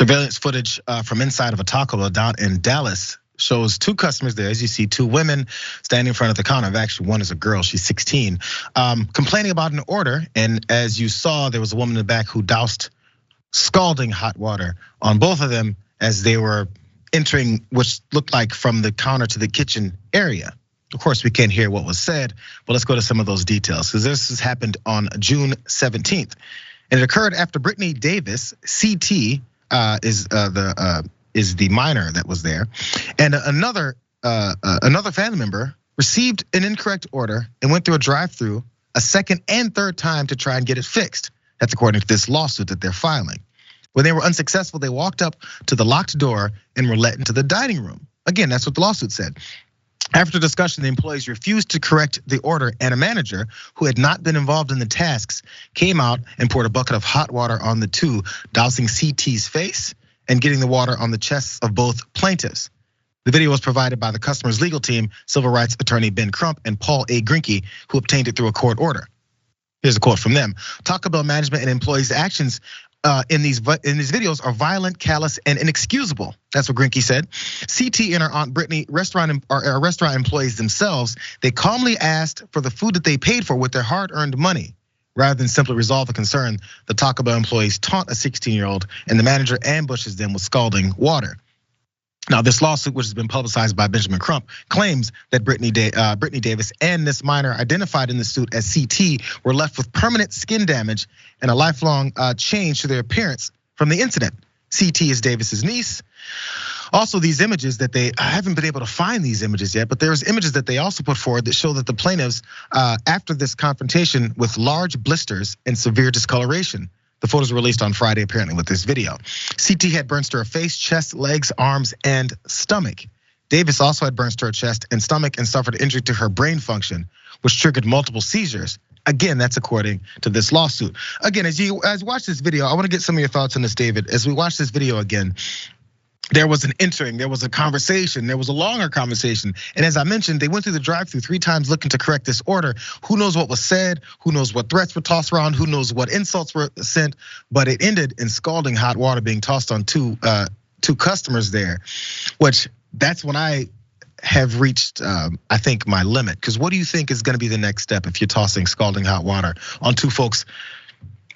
Surveillance footage from inside of a Taco Bell down in Dallas shows two customers there. As you see, two women standing in front of the counter. Actually, one is a girl, she's 16, complaining about an order. And as you saw, there was a woman in the back who doused scalding hot water on both of them as they were entering, which looked like from the counter to the kitchen area. Of course, we can't hear what was said, but let's go to some of those details, because this has happened on June 17th. And it occurred after Brittany Davis, CT, is the minor that was there, and another family member received an incorrect order and went through a drive-through a second and third time to try and get it fixed. That's according to this lawsuit that they're filing. When they were unsuccessful, they walked up to the locked door and were let into the dining room. Again, that's what the lawsuit said. After discussion, the employees refused to correct the order, and a manager who had not been involved in the tasks came out and poured a bucket of hot water on the two, dousing CT's face and getting the water on the chests of both plaintiffs. The video was provided by the customer's legal team, civil rights attorney Ben Crump and Paul A. Grinke, who obtained it through a court order. Here's a quote from them. Taco Bell management and employees' actions in these videos are violent, callous, and inexcusable. That's what Grinke said. CT and her aunt Brittany, restaurant employees themselves, they calmly asked for the food that they paid for with their hard-earned money. Rather than simply resolve the concern, the Taco Bell employees taunt a 16-year-old, and the manager ambushes them with scalding water. Now, this lawsuit, which has been publicized by Benjamin Crump, claims that Brittany Davis and this minor identified in the suit as CT were left with permanent skin damage and a lifelong change to their appearance from the incident. CT is Davis's niece. Also, these images that I haven't been able to find these images yet, but there's images that they also put forward that show that the plaintiffs, after this confrontation with large blisters and severe discoloration. The photos were released on Friday, apparently, with this video. CT had burns to her face, chest, legs, arms, and stomach. Davis also had burns to her chest and stomach and suffered injury to her brain function, which triggered multiple seizures. Again, that's according to this lawsuit. Again, as you watch this video, I want to get some of your thoughts on this, David. As we watch this video again, there was an entering, there was a conversation, there was a longer conversation. And as I mentioned, they went through the drive-through 3 times looking to correct this order. Who knows what was said? Who knows what threats were tossed around? Who knows what insults were sent? But it ended in scalding hot water being tossed on two customers there, which that's when I have reached, I think, my limit. Because what do you think is gonna be the next step if you're tossing scalding hot water on two folks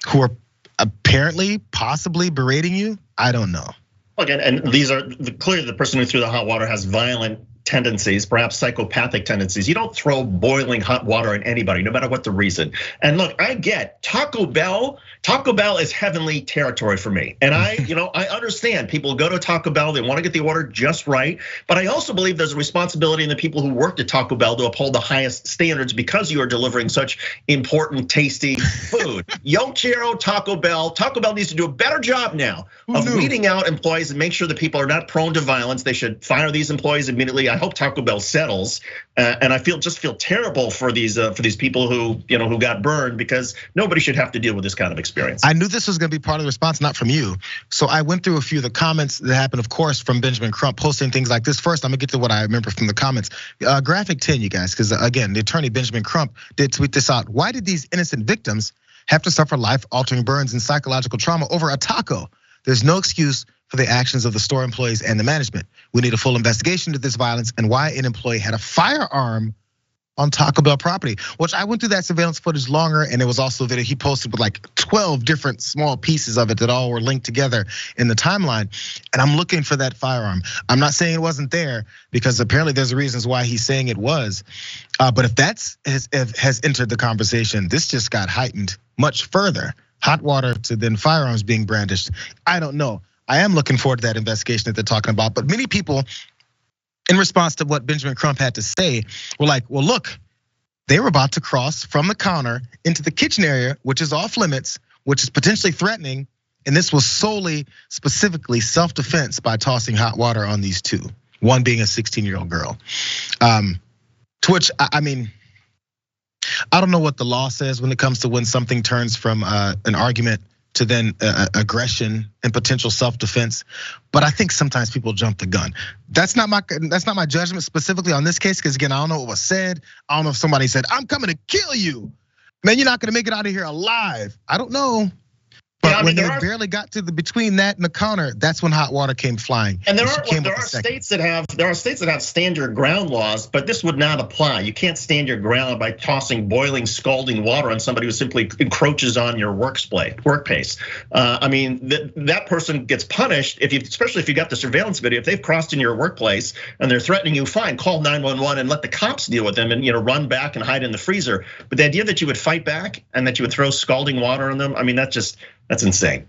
who are apparently, possibly berating you? I don't know. Again, and these are clearly the person who threw the hot water has violent tendencies, perhaps psychopathic tendencies. You don't throw boiling hot water on anybody, no matter what the reason. And look, I get Taco Bell. Taco Bell is heavenly territory for me. And I understand people go to Taco Bell, they want to get the order just right. But I also believe there's a responsibility in the people who worked at Taco Bell to uphold the highest standards because you are delivering such important, tasty food. Yo quiero Taco Bell. Taco Bell needs to do a better job now of weeding out employees and make sure that people are not prone to violence. They should fire these employees immediately. I hope Taco Bell settles, and I feel terrible for these people who got burned, because nobody should have to deal with this kind of experience. I knew this was going to be part of the response, not from you. So I went through a few of the comments that happened, of course, from Benjamin Crump posting things like this. First, I'm gonna get to what I remember from the comments. Graphic 10, you guys, because again, the attorney Benjamin Crump did tweet this out. Why did these innocent victims have to suffer life-altering burns and psychological trauma over a taco? There's no excuse for the actions of the store employees and the management. We need a full investigation into this violence and why an employee had a firearm on Taco Bell property, which I went through that surveillance footage longer, and it was also a video he posted with like 12 different small pieces of it that all were linked together in the timeline. And I'm looking for that firearm. I'm not saying it wasn't there, because apparently there's reasons why he's saying it was. But if that's has entered the conversation, this just got heightened much further. Hot water to then firearms being brandished. I don't know. I am looking forward to that investigation that they're talking about. But many people, in response to what Benjamin Crump had to say, were like, well, look, they were about to cross from the counter into the kitchen area, which is off limits, which is potentially threatening. And this was solely, specifically self-defense by tossing hot water on these two, one being a 16-year-old girl. To which, I mean, I don't know what the law says when it comes to when something turns from an argument to then aggression and potential self-defense, but I think sometimes people jump the gun. That's not my judgment specifically on this case, because again, I don't know what was said. I don't know if somebody said, "I'm coming to kill you, man. You're not gonna make it out of here alive." I don't know, But when they barely got to between that and the counter, that's when hot water came flying. And there are states that have stand your ground laws, but this would not apply. You can't stand your ground by tossing boiling, scalding water on somebody who simply encroaches on your workplace. I mean, that person gets punished especially if you got the surveillance video. If they've crossed in your workplace and they're threatening you, fine, call 911 and let the cops deal with them and run back and hide in the freezer. But the idea that you would fight back and that you would throw scalding water on them, I mean, that's insane.